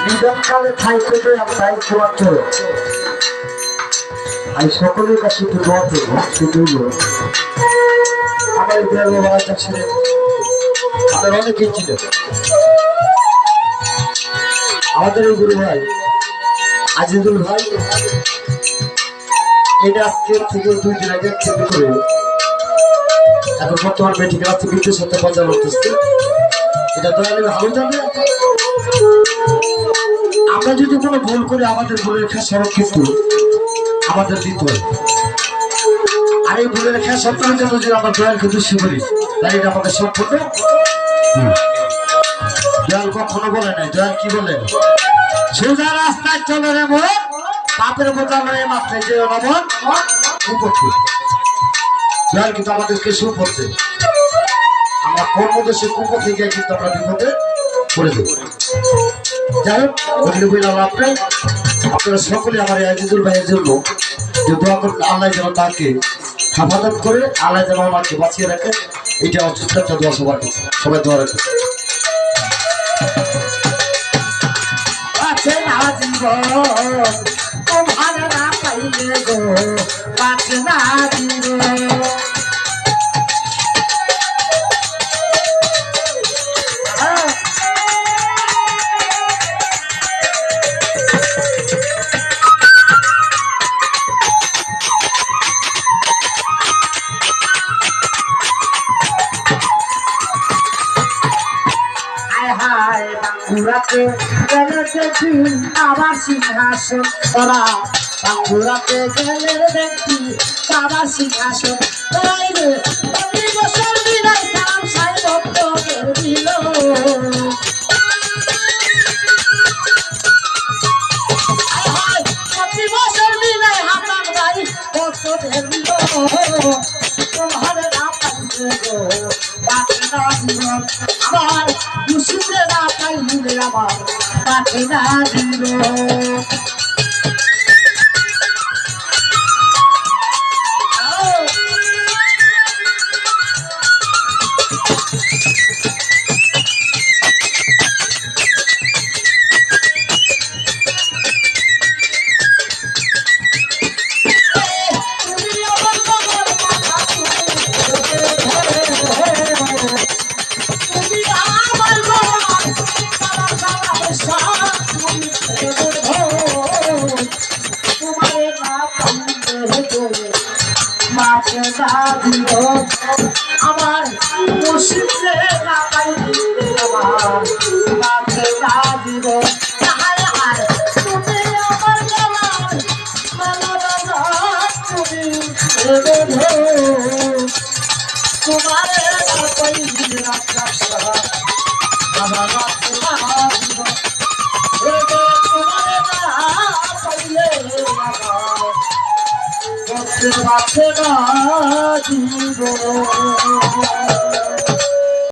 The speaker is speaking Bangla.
নিধনকালে থাইতে আপনার দোয়াত আমি সকলের কাছে একটু দোয়া করবো শুধু আমার বাবার কাছে আমার অনেকেই ছিল আমাদের এই গুরু ভাই আজিজুল ভাই এটা আজকের থেকে 2 দিন আগে থেকে করে এখন বর্তমান মেডিকেল আছে বিদ্যুৎ সাথে বাজার করতেছে এটা তো আমি ভালো জানি আমরা যদি কোনো ভুল করি আমাদের ভুলের খেসারত কিন্তু আমাদের দিতে হবে আর এই ভুলের খেসারতের জন্য যদি আমরা দয়ালকে দোষী করি তাহলে এটা আমাদের সম্পূর্ণ দয়াল কখনো বলে নাই দয়াল কি বলে সোজা রাস্তায় চলে রে মন পাপের বোঝা নয় মাথায় যে অনমন উপস্থিত দয়াল কিন্তু আমাদেরকে সুপথে আমরা কর্মদেশে কুপথে গিয়ে কিন্তু আমরা বিপদে পড়ে দেব যাই হোক ওগুলো বললাম আপনারা সকলে আমার আজিজুল ভাইয়ের জন্য যে দোয়া করুন আল্লাহ যেন তাকে হেফাজত করে আল্লাহ যেন আমাকে বাঁচিয়ে রাখে এটা ছোট্ট একটা দোয়া সবার কাছে সবাই দোয়া রাখে বাঙ্গুরাতে গেলে দেখি আবার সিংহাসন তোরা বাঙ্গুরাতে গেলে দেখি আবার সিংহাসন তোরাই রে প্রতি বছর বিদায় কাম সাই ভক্তদের দিল প্রতি বছর বিদায় হাতার ভাই ভক্তদের দিল তোমার না পাইলে গো বাকি না জীবন আমার খুশিতে না পাইলে আমার বাকি না জীবন আমার মুর্শিদে না পাইলে আমার মাকে না দিব তুমি আমার গলার মালা তুমি তোমার না পাইলে আমার মাকে না দিব তোমার না পাইলে আমার মাকে না দিব